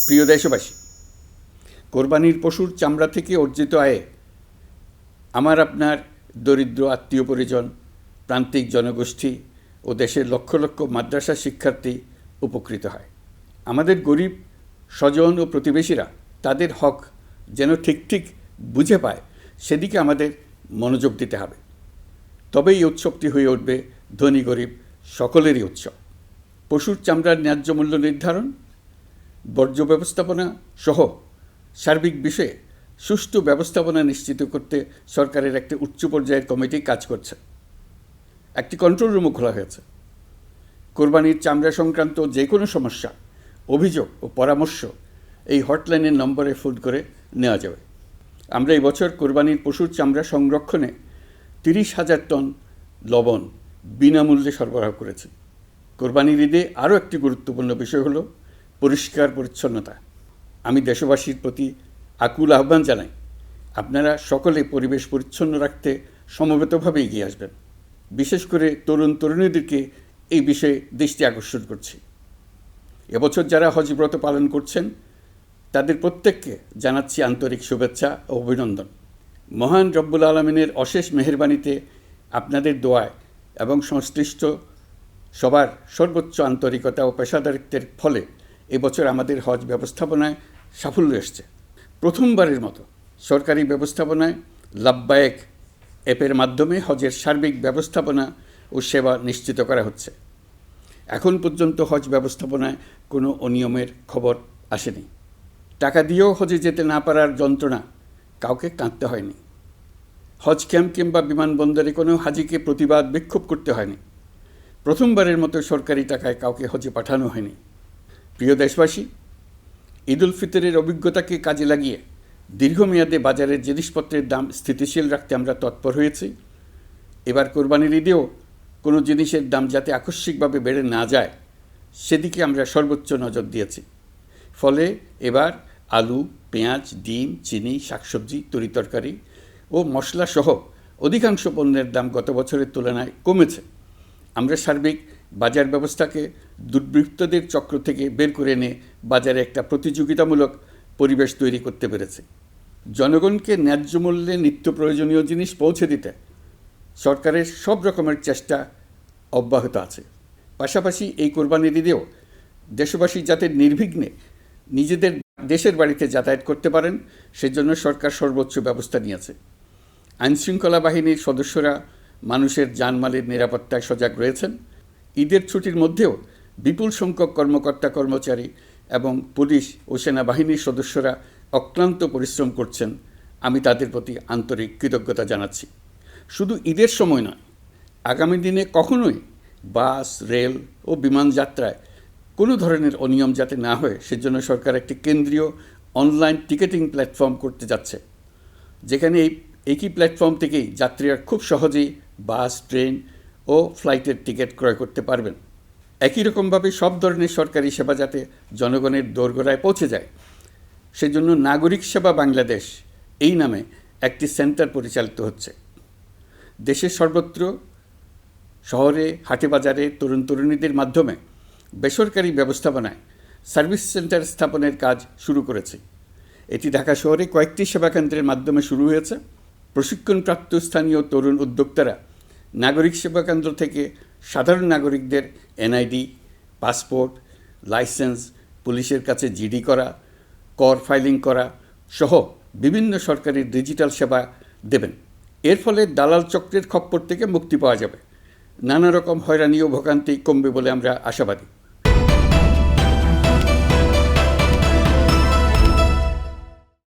প্রিয় দেশবাসী, কোরবানির পশুর চামড়া থেকে অর্জিত আয়ে আমার আপনার দরিদ্র আত্মীয় পরিজন, প্রান্তিক জনগোষ্ঠী ও দেশের লক্ষ লক্ষ মাদ্রাসা শিক্ষার্থী উপকৃত হয়। আমাদের গরিব স্বজন ও প্রতিবেশীরা তাদের হক যেন ঠিক বুঝে পায়, সেদিকে আমাদের মনোযোগ দিতে হবে। তবেই এই উৎসবটি হয়ে উঠবে ধনী গরিব সকলেরই উৎসব। পশুর চামড়ার ন্যায্য মূল্য নির্ধারণ, বর্জ্য ব্যবস্থাপনা সহ সার্বিক বিষয়ে সুষ্ঠু ব্যবস্থাপনা নিশ্চিত করতে সরকারের একটি উচ্চ পর্যায়ের কমিটি কাজ করছে। একটি কন্ট্রোল রুমও খোলা হয়েছে। কোরবানির চামড়া সংক্রান্ত যে কোনো সমস্যা, অভিযোগ ও পরামর্শ এই হটলাইনের নম্বরে ফোন করে নেওয়া যাবে। আমরা এই বছর কোরবানির পশুর চামড়া সংরক্ষণে 30,000 টন লবণ বিনামূল্যে সরবরাহ করেছি। কোরবানির ঈদে আরও একটি গুরুত্বপূর্ণ বিষয় হলো পরিষ্কার পরিচ্ছন্নতা। আমি দেশবাসীর প্রতি আকুল আহ্বান জানাই, আপনারা সকলে পরিবেশ পরিচ্ছন্ন রাখতে সমবেতভাবে এগিয়ে আসবেন। বিশেষ করে তরুণ তরুণীদেরকে এই বিষয়ে দৃষ্টি আকর্ষণ করছি। এবছর যারা হজ ব্রত পালন করছেন তাদের প্রত্যেককে জানাচ্ছি আন্তরিক শুভেচ্ছা ও অভিনন্দন। মহান রব্বুল আলমিনের অশেষ মেহেরবানিতে আপনাদের দোয়ায় এবং সংশ্লিষ্ট সবার সর্বোচ্চ আন্তরিকতা ও পেশাদারিত্বের ফলে এবছর আমাদের হজ ব্যবস্থাপনায় সাফল্য এসছে। প্রথমবারের মতো সরকারি ব্যবস্থাপনায় লাব্বায়েক অ্যাপের মাধ্যমে হজের সার্বিক ব্যবস্থাপনা ও সেবা নিশ্চিত করা হচ্ছে। এখন পর্যন্ত হজ ব্যবস্থাপনায় কোনো অনিয়মের খবর আসেনি। টাকা দিয়েও হজে যেতে না পারার যন্ত্রণা কাউকে কাঁদতে হয়নি। হজ ক্যাম্প কিংবা বিমানবন্দরে কোনো হাজিকে প্রতিবাদ বিক্ষোভ করতে হয়নি। প্রথমবারের মতো সরকারি টাকায় কাউকে হজে পাঠানো হয়নি। প্রিয় দেশবাসী, ঈদ উল ফিতরের অভিজ্ঞতাকে কাজে লাগিয়ে দীর্ঘমেয়াদে বাজারের জিনিসপত্রের দাম স্থিতিশীল রাখতে আমরা তৎপর হয়েছি। এবার কোরবানির ঈদেও কোনো জিনিসের দাম যাতে আকস্মিকভাবে বেড়ে না যায়, সেদিকে আমরা সর্বোচ্চ নজর দিয়েছি। ফলে এবার আলু, পেঁয়াজ, ডিম, চিনি, শাকসবজি, তরিতরকারি ও মশলাসহ অধিকাংশ পণ্যের দাম গত বছরের তুলনায় কমেছে। আমরা সার্বিক বাজার ব্যবস্থাকে দুর্বৃত্তদের চক্র থেকে বের করে এনে বাজারে একটা প্রতিযোগিতামূলক পরিবেশ তৈরি করতে পেরেছি। জনগণকে ন্যায্য মূল্যে নিত্য প্রয়োজনীয় জিনিস পৌঁছে দিতে সরকারের সব রকমের চেষ্টা অব্যাহত আছে। পাশাপাশি এই কোরবানির ঈদেও দেশবাসী যাতে নির্বিঘ্নে নিজেদের দেশের বাড়িতে যাতায়াত করতে পারেন, সেজন্য সরকার সর্বোচ্চ ব্যবস্থা নিয়েছে। আইনশৃঙ্খলা বাহিনীর সদস্যরা মানুষের জানমালের নিরাপত্তায় সজাগ রয়েছেন। ঈদের ছুটির মধ্যেও বিপুল সংখ্যক কর্মকর্তা কর্মচারী এবং পুলিশ ও সেনাবাহিনীর সদস্যরা অক্লান্ত পরিশ্রম করছেন। আমি তাদের প্রতি আন্তরিক কৃতজ্ঞতা জানাচ্ছি। শুধু ঈদের সময় নয়, আগামী দিনে কখনোই বাস, রেল ও বিমান যাত্রায় কোনো ধরনের অনিয়ম যাতে না হয়, সেজন্য সরকার একটি কেন্দ্রীয় অনলাইন টিকেটিং প্ল্যাটফর্ম করতে যাচ্ছে, যেখানে এই একই প্ল্যাটফর্ম থেকেই যাত্রীরা খুব সহজেই বাস, ট্রেন ও ফ্লাইটের টিকিট ক্রয় করতে পারবেন। একই রকমভাবে সব ধরনের সরকারি সেবা যাতে জনগণের দোরগোড়ায় পৌঁছে যায়, সেজন্য নাগরিক সেবা বাংলাদেশ এই নামে একটি সেন্টার পরিচালিত হচ্ছে। দেশের সর্বত্র শহরে, হাটে বাজারে তরুণ তরুণীদের মাধ্যমে বেসরকারি ব্যবস্থাপনায় সার্ভিস সেন্টার স্থাপনের কাজ শুরু করেছে। এটি ঢাকা শহরে কয়েকটি সেবাকেন্দ্রের মাধ্যমে শুরু হয়েছে। প্রশিক্ষণপ্রাপ্ত স্থানীয় তরুণ উদ্যোক্তারা নাগরিক সেবাকেন্দ্র থেকে সাধারণ নাগরিকদের এনআইডি, পাসপোর্ট, লাইসেন্স, পুলিশের কাছে জিডি করা, কর ফাইলিং করা সহ বিভিন্ন সরকারি ডিজিটাল সেবা দেবেন। এর ফলে দালাল চক্রের খপ্পর থেকে মুক্তি পাওয়া যাবে। নানা রকম হয়রানি ও ভোগান্তি কমবে বলে আমরা আশাবাদী।